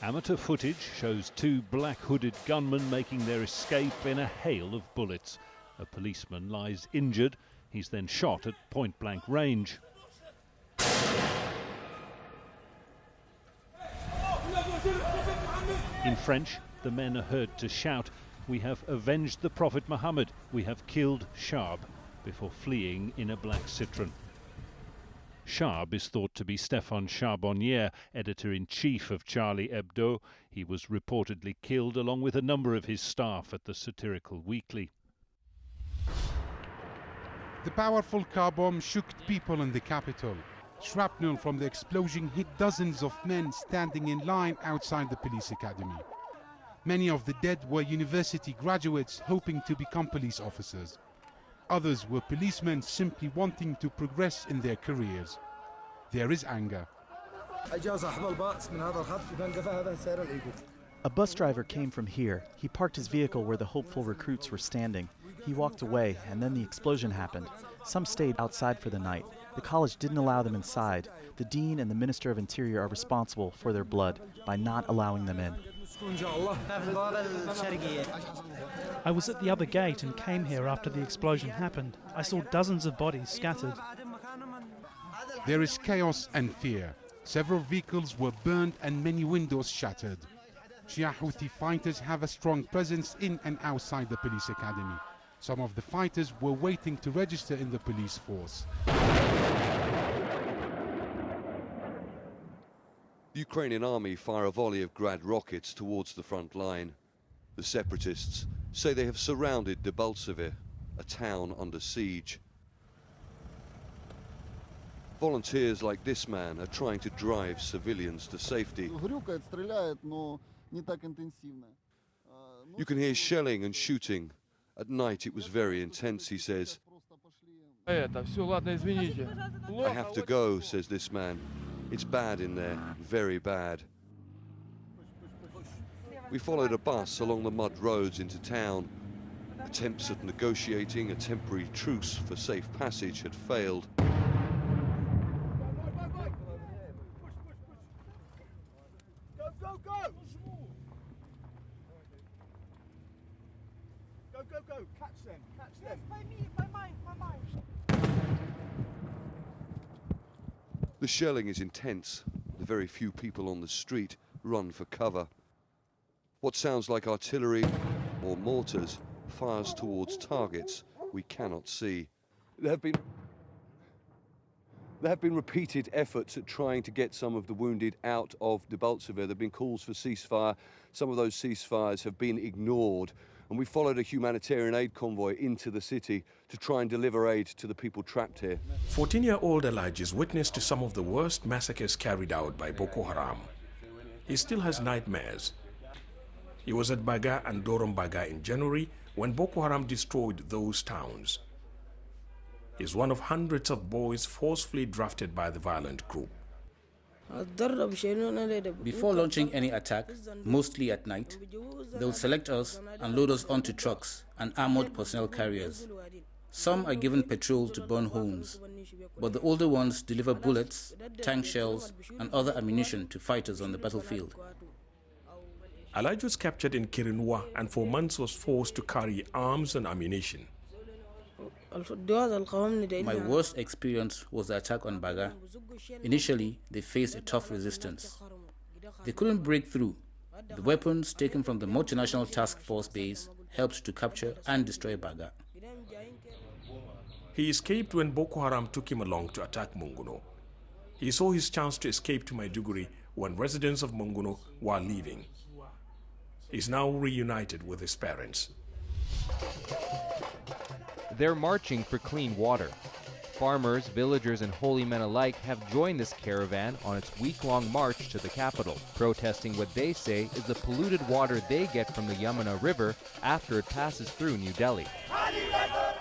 Amateur footage shows two black-hooded gunmen making their escape in a hail of bullets. A policeman lies injured. He's then shot at point-blank range. In French, the men are heard to shout, "We have avenged the Prophet Muhammad. We have killed Shab," before fleeing in a black Citroën. Shab is thought to be Stéphane Charbonnier, editor-in-chief of Charlie Hebdo. He was reportedly killed along with a number of his staff at the satirical weekly. The powerful car bomb shook people in the capital. Shrapnel from the explosion hit dozens of men standing in line outside the police academy. Many of the dead were university graduates hoping to become police officers. Others were policemen simply wanting to progress in their careers. There is anger. A bus driver came from here. He parked his vehicle where the hopeful recruits were standing. He walked away, and then the explosion happened. Some stayed outside for the night. The college didn't allow them inside. The dean and the Minister of Interior are responsible for their blood by not allowing them in. I was at the other gate and came here after the explosion happened. I saw dozens of bodies scattered. There is chaos and fear. Several vehicles were burned and many windows shattered. Shia Houthi fighters have a strong presence in and outside the police academy. Some of the fighters were waiting to register in the police force. The Ukrainian army fire a volley of Grad rockets towards the front line. The separatists say they have surrounded Debaltseve, a town under siege. Volunteers like this man are trying to drive civilians to safety. You can hear shelling and shooting. At night it was very intense, he says. I have to go, says this man. It's bad in there, very bad. We followed a bus along the mud roads into town. Attempts at negotiating a temporary truce for safe passage had failed. Go, catch them. Yes, by me, by mine. The shelling is intense. The very few people on the street run for cover. What sounds like artillery or mortars fires towards targets we cannot see. There have been repeated efforts at trying to get some of the wounded out of Debaltseve. There have been calls for ceasefire. Some of those ceasefires have been ignored. And we followed a humanitarian aid convoy into the city to try and deliver aid to the people trapped here. 14-year-old Elijah is witness to some of the worst massacres carried out by Boko Haram. He still has nightmares. He was at Baga and Doron Baga in January when Boko Haram destroyed those towns. He's one of hundreds of boys forcefully drafted by the violent group. Before launching any attack, mostly at night, they'll select us and load us onto trucks and armored personnel carriers. Some are given petrol to burn homes, but the older ones deliver bullets, tank shells, and other ammunition to fighters on the battlefield. Elijah was captured in Kirinwa and for months was forced to carry arms and ammunition. My worst experience was the attack on Baga. Initially, they faced a tough resistance. They couldn't break through. The weapons taken from the multinational task force base helped to capture and destroy Baga. He escaped when Boko Haram took him along to attack Munguno. He saw his chance to escape to Maiduguri when residents of Munguno were leaving. He's now reunited with his parents. They're marching for clean water. Farmers, villagers, and holy men alike have joined this caravan on its week-long march to the capital, protesting what they say is the polluted water they get from the Yamuna River after it passes through New Delhi.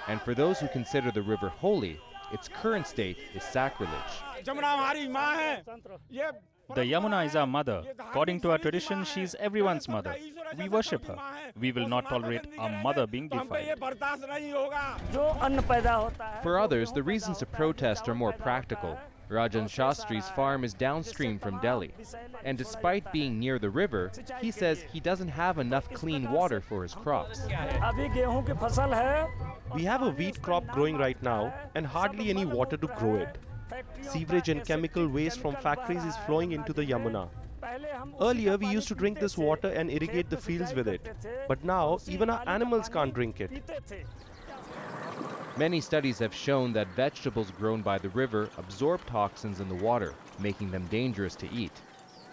And for those who consider the river holy, its current state is sacrilege. The Yamuna is our mother. According to our tradition, she is everyone's mother. We worship her. We will not tolerate our mother being defiled. For others, the reasons to protest are more practical. Rajan Shastri's farm is downstream from Delhi, and despite being near the river, he says he doesn't have enough clean water for his crops. We have a wheat crop growing right now and hardly any water to grow it. Sewerage and chemical waste from factories is flowing into the Yamuna. Earlier, we used to drink this water and irrigate the fields with it, but now even our animals can't drink it. Many studies have shown that vegetables grown by the river absorb toxins in the water, making them dangerous to eat.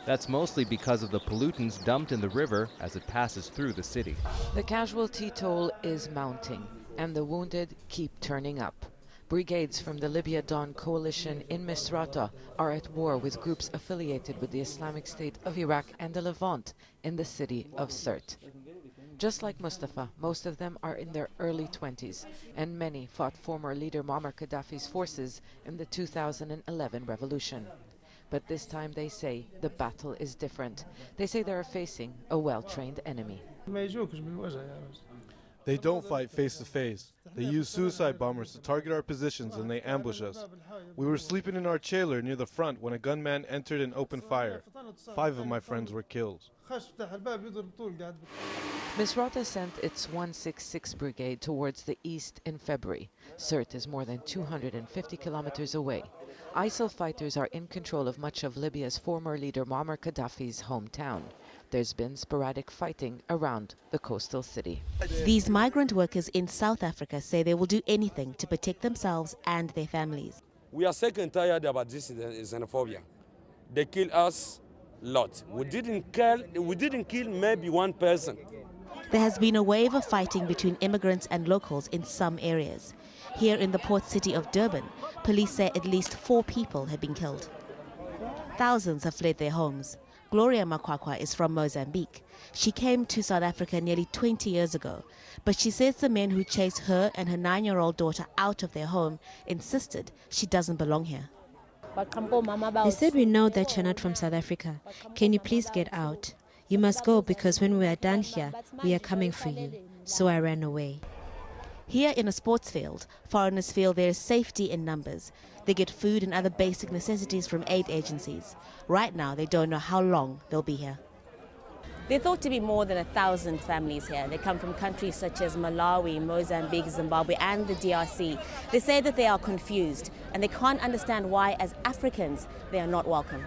That's mostly because of the pollutants dumped in the river as it passes through the city. The casualty toll is mounting, and the wounded keep turning up. Brigades from the Libya Dawn coalition in Misrata are at war with groups affiliated with the Islamic State of Iraq and the Levant in the city of Sirte. Just like Mustafa, most of them are in their early 20s, and many fought former leader Muammar Gaddafi's forces in the 2011 revolution. But this time, they say, the battle is different. They say they are facing a well-trained enemy. They don't fight face-to-face. They use suicide bombers to target our positions and they ambush us. We were sleeping in our trailer near the front when a gunman entered and opened fire. 5 of my friends were killed. Misrata sent its 166 Brigade towards the east in February. Sirte is more than 250 kilometers away. ISIL fighters are in control of much of Libya's former leader Muammar Gaddafi's hometown. There's been sporadic fighting around the coastal city. These migrant workers in South Africa say they will do anything to protect themselves and their families. We are sick and tired about this xenophobia. They kill us a lot. We didn't kill maybe one person. There has been a wave of fighting between immigrants and locals in some areas. Here in the port city of Durban, police say at least 4 people have been killed. Thousands have fled their homes. Gloria Makwakwa is from Mozambique. She came to South Africa nearly 20 years ago, but she says the men who chased her and her 9-year-old daughter out of their home insisted she doesn't belong here. They said, "We know that you're not from South Africa. Can you please get out? You must go because when we are done here, we are coming for you." So I ran away. Here in a sports field, foreigners feel there is safety in numbers. They get food and other basic necessities from aid agencies. Right now, they don't know how long they'll be here. There are thought to be more than 1,000 families here. They come from countries such as Malawi, Mozambique, Zimbabwe, and the DRC. They say that they are confused and they can't understand why, as Africans, they are not welcome.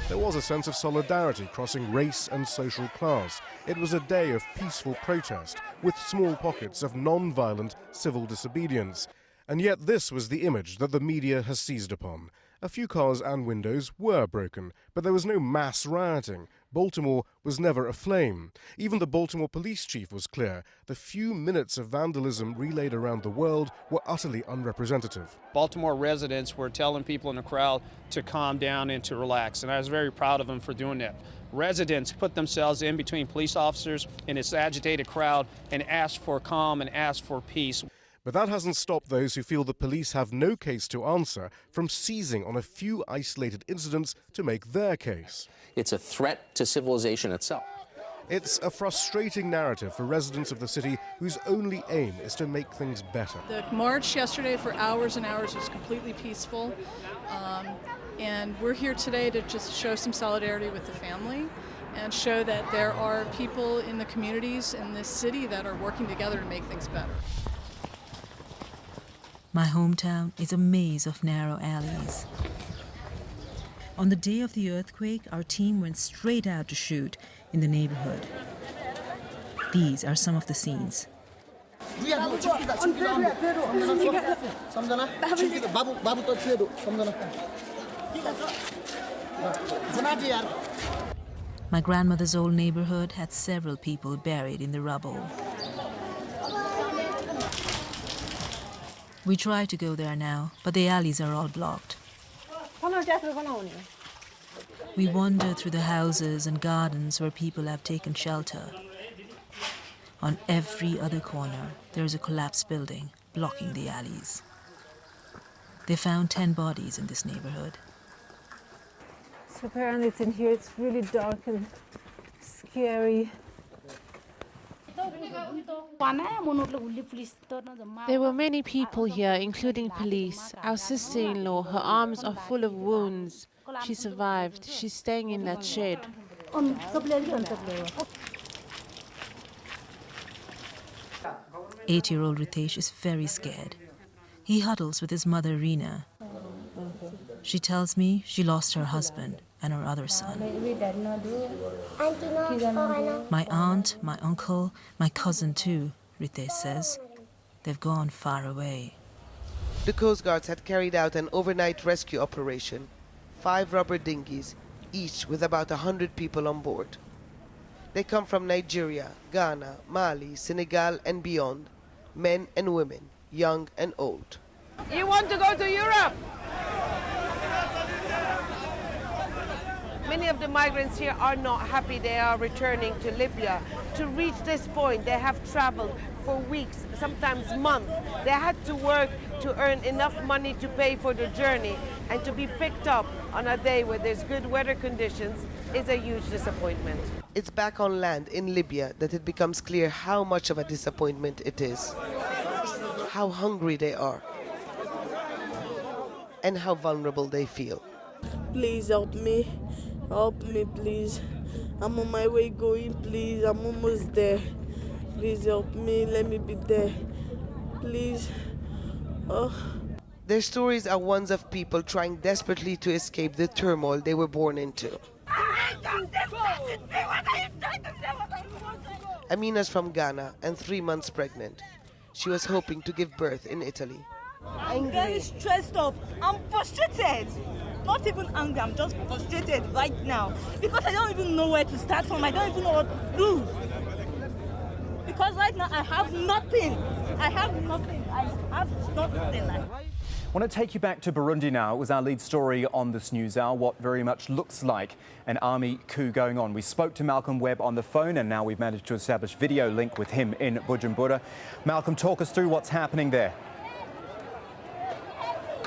There was a sense of solidarity crossing race and social class. It was a day of peaceful protest with small pockets of non-violent civil disobedience. And yet this was the image that the media has seized upon. A few cars and windows were broken, but there was no mass rioting. Baltimore was never aflame. Even the Baltimore police chief was clear. The few minutes of vandalism relayed around the world were utterly unrepresentative. Baltimore residents were telling people in the crowd to calm down and to relax, and I was very proud of them for doing that. Residents put themselves in between police officers and this agitated crowd and asked for calm and asked for peace. But that hasn't stopped those who feel the police have no case to answer from seizing on a few isolated incidents to make their case. It's a threat to civilization itself. It's a frustrating narrative for residents of the city whose only aim is to make things better. The march yesterday for hours and hours was completely peaceful, and we're here today to just show some solidarity with the family and show that there are people in the communities in this city that are working together to make things better. My hometown is a maze of narrow alleys. On the day of the earthquake, our team went straight out to shoot in the neighborhood. These are some of the scenes. My grandmother's old neighborhood had several people buried in the rubble. We try to go there now, but the alleys are all blocked. We wander through the houses and gardens where people have taken shelter. On every other corner, there is a collapsed building blocking the alleys. They found 10 bodies in this neighborhood. So apparently it's in here, it's really dark and scary. There were many people here, including police. Our sister-in-law, her arms are full of wounds. She survived. She's staying in that shed. 8-year-old Ritesh is very scared. He huddles with his mother, Reena. She tells me she lost her husband and her other son. My aunt, my uncle, my cousin too, Ritesh says. They've gone far away. The Coast Guards had carried out an overnight rescue operation. 5 rubber dinghies, each with about 100 people on board. They come from Nigeria, Ghana, Mali, Senegal and beyond. Men and women, young and old. You want to go to Europe? Many of the migrants here are not happy they are returning to Libya. To reach this point, they have traveled for weeks, sometimes months. They had to work to earn enough money to pay for the journey, and to be picked up on a day where there's good weather conditions is a huge disappointment. It's back on land in Libya that it becomes clear how much of a disappointment it is. How hungry they are. And how vulnerable they feel. Please help me. Help me, please. I'm on my way going, please. I'm almost there. Please help me. Let me be there. Please. Oh. Their stories are ones of people trying desperately to escape the turmoil they were born into. Amina's from Ghana and 3 months pregnant. She was hoping to give birth in Italy. I'm very stressed up. I'm frustrated. Not even angry, I'm just frustrated right now. Because I don't even know where to start from. I don't even know what to do. Because right now I have nothing. I have nothing. I have nothing. I want to take you back to Burundi now. It was our lead story on this news hour, what very much looks like an army coup going on. We spoke to Malcolm Webb on the phone, and now we've managed to establish video link with him in Bujumbura. Malcolm, talk us through what's happening there.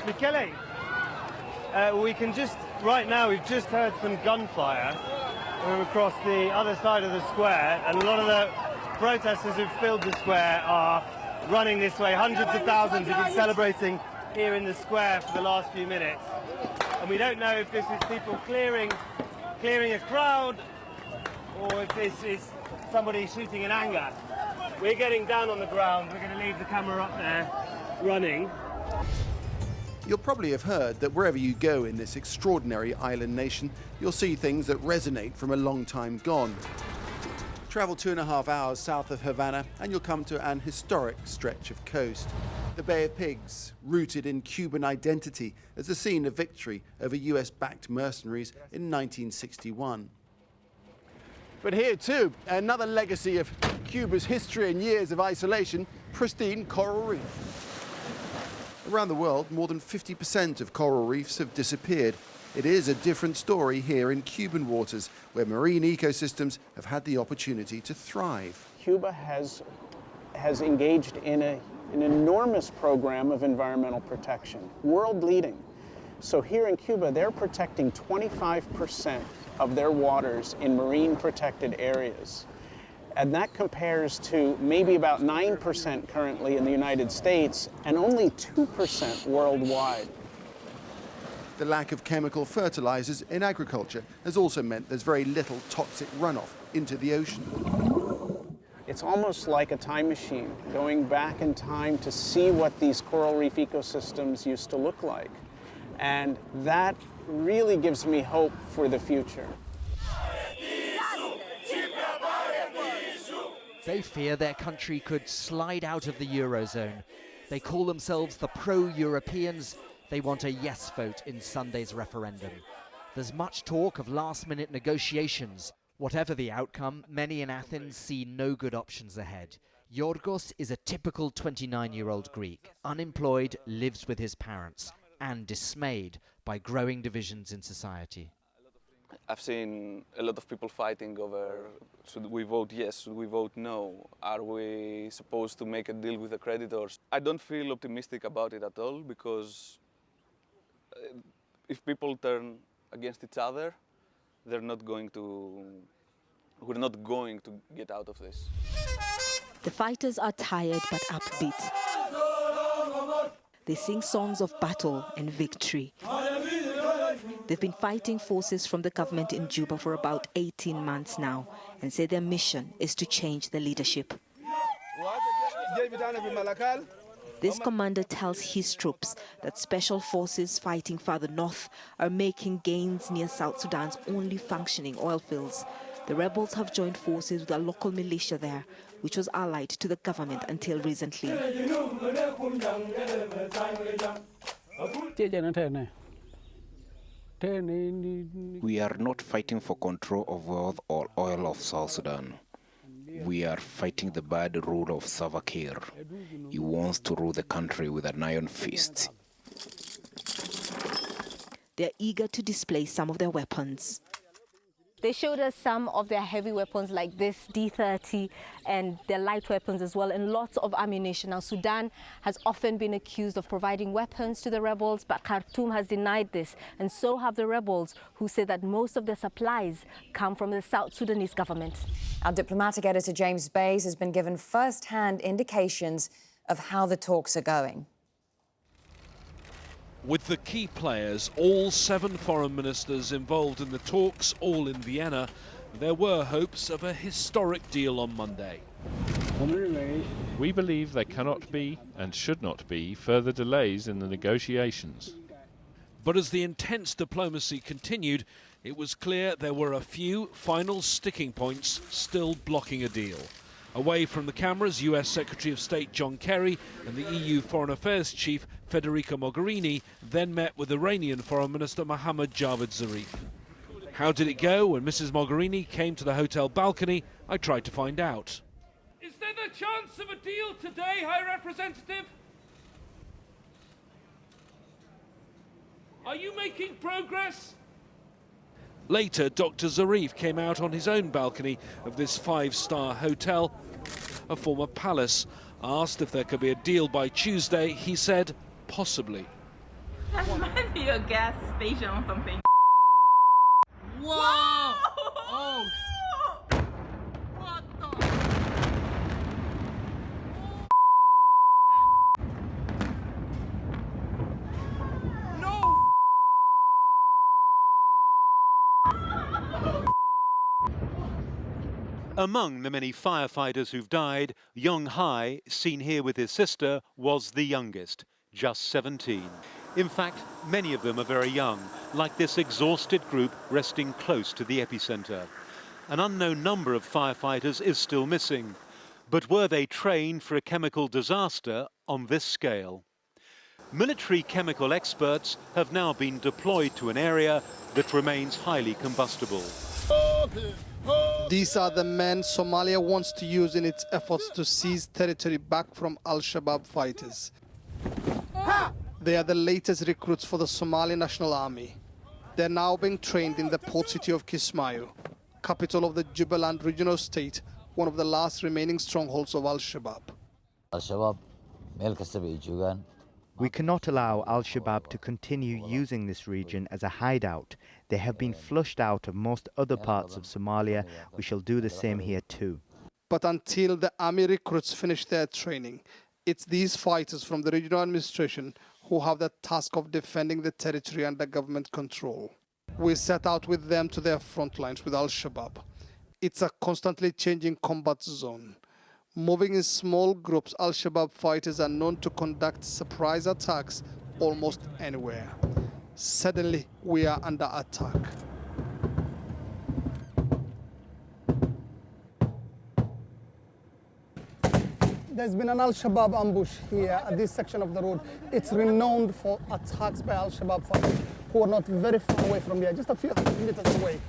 Michele, right now we've just heard some gunfire. We're across the other side of the square, and a lot of the protesters who've filled the square are running this way. Hundreds of thousands have been celebrating here in the square for the last few minutes. And we don't know if this is people clearing a crowd or if this is somebody shooting in anger. We're getting down on the ground. We're going to leave the camera up there running. You'll probably have heard that wherever you go in this extraordinary island nation, you'll see things that resonate from a long time gone. Travel 2.5 hours south of Havana and you'll come to an historic stretch of coast. The Bay of Pigs, rooted in Cuban identity as the scene of victory over US-backed mercenaries in 1961. But here too, another legacy of Cuba's history and years of isolation, pristine coral reef. Around the world, more than 50% of coral reefs have disappeared. It is a different story here in Cuban waters, where marine ecosystems have had the opportunity to thrive. Cuba has engaged in an enormous program of environmental protection, world leading. So here in Cuba, they're protecting 25% of their waters in marine protected areas. And that compares to maybe about 9% currently in the United States and only 2% worldwide. The lack of chemical fertilizers in agriculture has also meant there's very little toxic runoff into the ocean. It's almost like a time machine, going back in time to see what these coral reef ecosystems used to look like. And that really gives me hope for the future. They fear their country could slide out of the Eurozone. They call themselves the pro-Europeans. They want a yes vote in Sunday's referendum. There's much talk of last-minute negotiations. Whatever the outcome, many in Athens see no good options ahead. Yorgos is a typical 29-year-old Greek, unemployed, lives with his parents, and dismayed by growing divisions in society. I've seen a lot of people fighting over, should we vote yes, should we vote no? Are we supposed to make a deal with the creditors? I don't feel optimistic about it at all, because if people turn against each other, we're not going to get out of this. The fighters are tired but upbeat. They sing songs of battle and victory. They've been fighting forces from the government in Juba for about 18 months now and say their mission is to change the leadership. This commander tells his troops that special forces fighting farther north are making gains near South Sudan's only functioning oil fields. The rebels have joined forces with a local militia there, which was allied to the government until recently. We are not fighting for control of wealth or oil of South Sudan. We are fighting the bad rule of Salva Kiir. He wants to rule the country with an iron fist. They're eager to display some of their weapons. They showed us some of their heavy weapons like this D30 and their light weapons as well, and lots of ammunition. Now, Sudan has often been accused of providing weapons to the rebels, but Khartoum has denied this, and so have the rebels, who say that most of their supplies come from the South Sudanese government. Our diplomatic editor James Bays has been given first-hand indications of how the talks are going. With the key players, all 7 foreign ministers involved in the talks, all in Vienna, there were hopes of a historic deal on Monday. We believe there cannot be and should not be further delays in the negotiations. But as the intense diplomacy continued, it was clear there were a few final sticking points still blocking a deal. Away from the cameras, US Secretary of State John Kerry and the EU Foreign Affairs Chief Federica Mogherini then met with Iranian Foreign Minister Mohammad Javad Zarif. How did it go when Mrs. Mogherini came to the hotel balcony? I tried to find out. Is there the chance of a deal today, High Representative? Are you making progress? Later, Dr. Zarif came out on his own balcony of this 5-star hotel, a former palace. Asked if there could be a deal by Tuesday, he said, possibly. That might be a gas station or something. Whoa! Oh! What the? No! Among the many firefighters who've died, Young Hai, seen here with his sister, was the youngest, just 17. In fact, many of them are very young, like this exhausted group resting close to the epicenter. An unknown number of firefighters is still missing. But were they trained for a chemical disaster on this scale? Military chemical experts have now been deployed to an area that remains highly combustible. These are the men Somalia wants to use in its efforts to seize territory back from Al-Shabab fighters. They are the latest recruits for the Somali National Army. They're now being trained in the port city of Kismayo, capital of the Jubaland regional state, one of the last remaining strongholds of Al-Shabab. We cannot allow Al-Shabaab to continue using this region as a hideout. They have been flushed out of most other parts of Somalia. We shall do the same here too. But until the army recruits finish their training, it's these fighters from the regional administration who have the task of defending the territory under government control. We set out with them to their front lines with Al-Shabaab. It's a constantly changing combat zone. Moving in small groups, Al-Shabaab fighters are known to conduct surprise attacks almost anywhere. Suddenly, we are under attack. There's been an Al-Shabaab ambush here at this section of the road. It's renowned for attacks by Al-Shabaab fighters who are not very far away from here, just a few hundred meters away.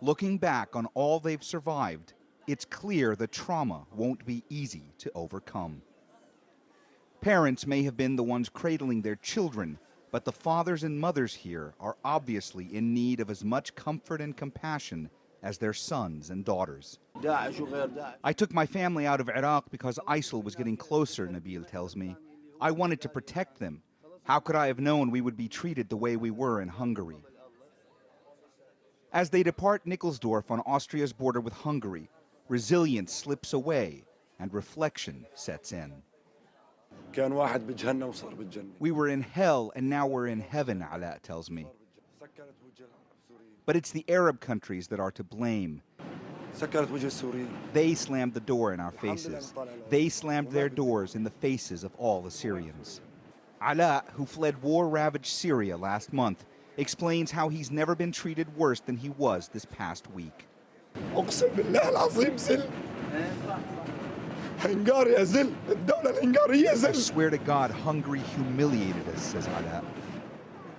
Looking back on all they've survived, it's clear the trauma won't be easy to overcome. Parents may have been the ones cradling their children, but the fathers and mothers here are obviously in need of as much comfort and compassion as their sons and daughters. I took my family out of Iraq because ISIL was getting closer, Nabil tells me. I wanted to protect them. How could I have known we would be treated the way we were in Hungary? As they depart Nickelsdorf on Austria's border with Hungary, resilience slips away and reflection sets in. We were in hell and now we're in heaven, Ala tells me. But it's the Arab countries that are to blame. They slammed the door in our faces. They slammed their doors in the faces of all the Syrians. Ala, who fled war-ravaged Syria last month, explains how he's never been treated worse than he was this past week. I swear to God, Hungary humiliated us, says Ala.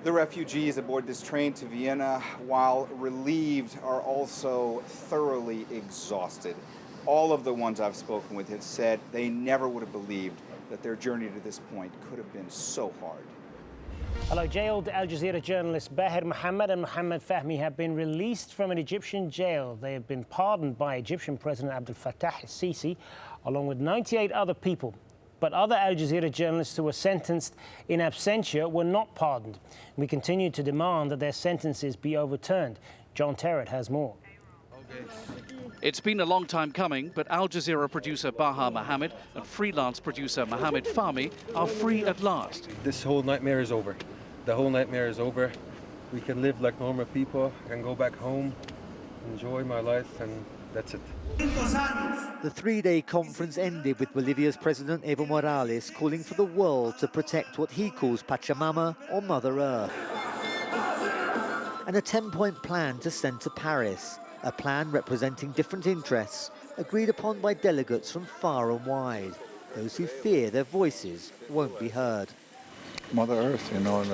The refugees aboard this train to Vienna, while relieved, are also thoroughly exhausted. All of the ones I've spoken with have said they never would have believed that their journey to this point could have been so hard. Hello, jailed Al Jazeera journalists Bahir Mohammed and Mohammed Fahmy have been released from an Egyptian jail. They have been pardoned by Egyptian President Abdel Fattah al-Sisi, along with 98 other people. But other Al Jazeera journalists who were sentenced in absentia were not pardoned. We continue to demand that their sentences be overturned. John Terrett has more. It's been a long time coming, but Al Jazeera producer Baha Mohammed and freelance producer Mohammed Fahmy are free at last. This whole nightmare is over. The whole nightmare is over. We can live like normal people. I can go back home, enjoy my life, and that's it. The three-day conference ended with Bolivia's President Evo Morales calling for the world to protect what he calls Pachamama, or Mother Earth. And a 10-point plan to send to Paris, a plan representing different interests, agreed upon by delegates from far and wide, those who fear their voices won't be heard. Mother Earth, you know,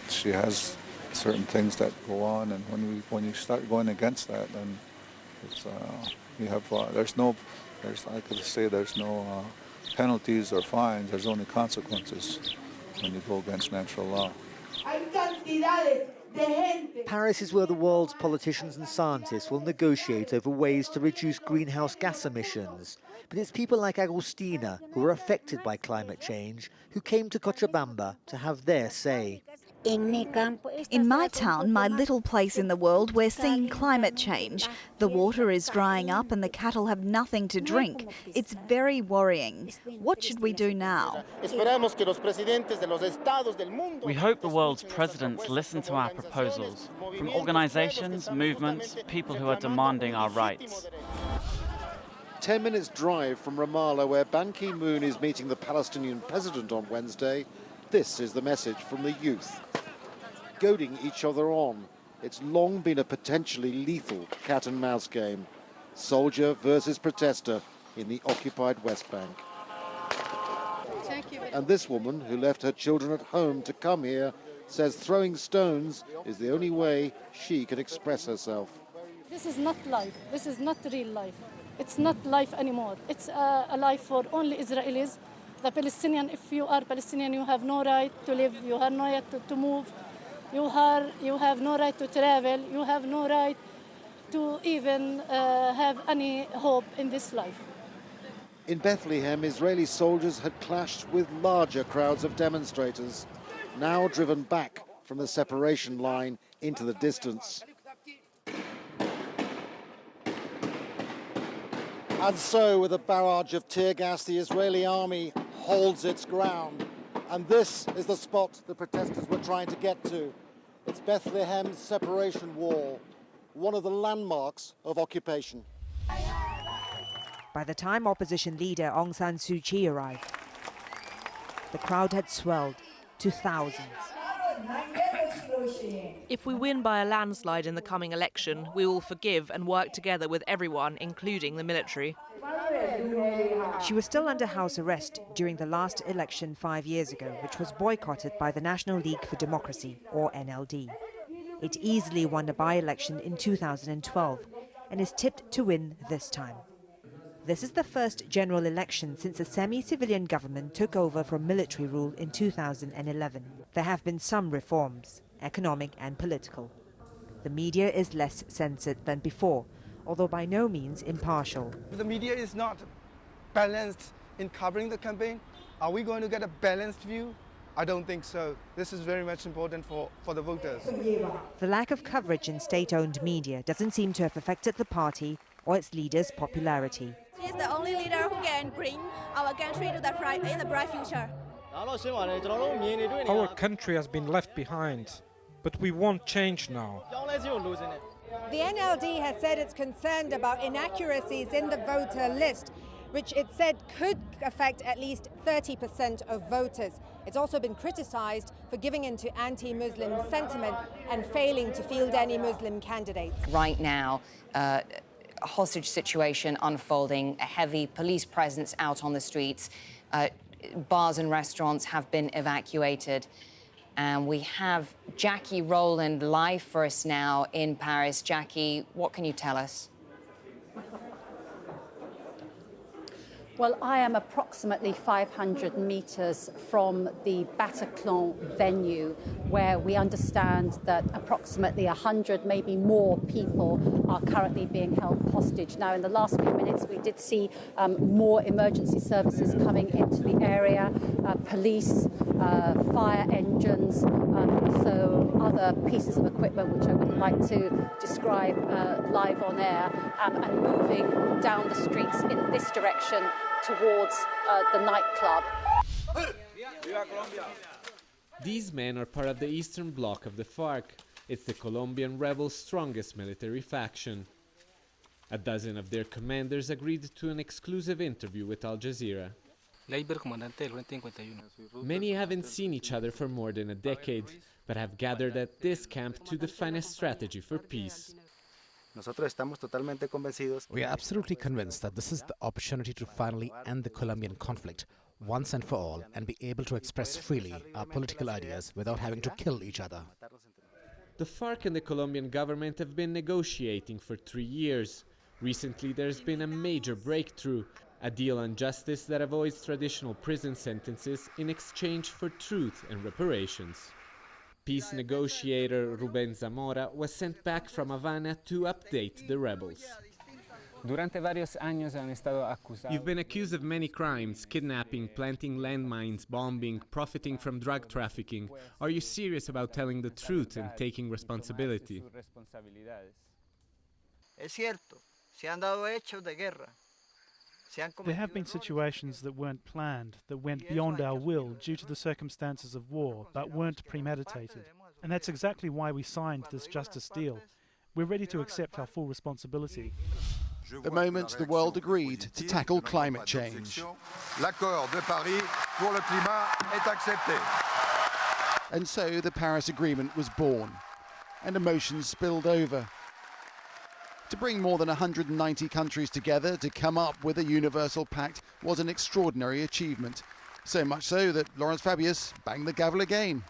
she has certain things that go on, and when you start going against that, then it's you have there's no penalties or fines. There's only consequences when you go against natural law. Paris is where the world's politicians and scientists will negotiate over ways to reduce greenhouse gas emissions. But it's people like Agustina, who are affected by climate change, who came to Cochabamba to have their say. In my town, my little place in the world, we're seeing climate change. The water is drying up and the cattle have nothing to drink. It's very worrying. What should we do now? We hope the world's presidents listen to our proposals, from organizations, movements, people who are demanding our rights. 10 minutes drive from Ramallah, where Ban Ki-moon is meeting the Palestinian president on Wednesday, this is the message from the youth. Goading each other on. It's long been a potentially lethal cat-and-mouse game. Soldier versus protester in the occupied West Bank. And this woman, who left her children at home to come here, says throwing stones is the only way she can express herself. This is not life. This is not real life. It's not life anymore. It's a life for only Israelis. The Palestinian, if you are Palestinian, you have no right to live, you have no right to move, you have no right to travel, you have no right to even have any hope in this life. In Bethlehem, Israeli soldiers had clashed with larger crowds of demonstrators, now driven back from the separation line into the distance. And so, with a barrage of tear gas, the Israeli army holds its ground. And this is the spot the protesters were trying to get to. It's Bethlehem's separation wall, one of the landmarks of occupation. By the time opposition leader Aung San Suu Kyi arrived, the crowd had swelled to thousands. If we win by a landslide in the coming election, we will forgive and work together with everyone, including the military. She was still under house arrest during the last election 5 years ago, which was boycotted by the National League for Democracy, or NLD. It easily won a by-election in 2012 and is tipped to win this time. This is the first general election since a semi-civilian government took over from military rule in 2011. There have been some reforms, economic and political. The media is less censored than before, although by no means impartial. The media is not balanced in covering the campaign. Are we going to get a balanced view? I don't think so. This is very much important for the voters. The lack of coverage in state-owned media doesn't seem to have affected the party or its leader's popularity. He's the only leader who can bring our country to the bright future. Our country has been left behind, but we want change now. The NLD has said it's concerned about inaccuracies in the voter list, which it said could affect at least 30% of voters. It's also been criticized for giving in to anti-Muslim sentiment and failing to field any Muslim candidates. Right now, a hostage situation unfolding, a heavy police presence out on the streets. Bars and restaurants have been evacuated. And we have Jackie Rowland live for us now in Paris. Jackie, what can you tell us? Well, I am approximately 500 metres from the Bataclan venue, where we understand that approximately 100, maybe more people are currently being held hostage. Now, in the last few minutes, we did see more emergency services coming into the area, police, fire engines, so other pieces of equipment which I wouldn't like to describe live on air, and moving down the streets in this direction towards the nightclub. These men are part of the Eastern Bloc of the FARC. It's the Colombian rebels' strongest military faction. A dozen of their commanders agreed to an exclusive interview with Al Jazeera. Many haven't seen each other for more than a decade, but have gathered at this camp to define a strategy for peace. We are absolutely convinced that this is the opportunity to finally end the Colombian conflict once and for all and be able to express freely our political ideas without having to kill each other. The FARC and the Colombian government have been negotiating for 3 years. Recently, there's been a major breakthrough, a deal on justice that avoids traditional prison sentences in exchange for truth and reparations. Peace negotiator Rubén Zamora was sent back from Havana to update the rebels. You've been accused of many crimes: kidnapping, planting landmines, bombing, profiting from drug trafficking. Are you serious about telling the truth and taking responsibility? There have been situations that weren't planned, that went beyond our will due to the circumstances of war, but weren't premeditated. And that's exactly why we signed this justice deal. We're ready to accept our full responsibility. The moment the world agreed to tackle climate change. L'accord de Paris pour le climat est accepté. And so the Paris Agreement was born, and emotions spilled over. To bring more than 190 countries together to come up with a universal pact was an extraordinary achievement. So much so that Laurence Fabius banged the gavel again.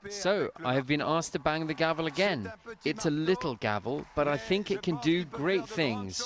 So, I have been asked to bang the gavel again. It's a little gavel, but I think it can do great things.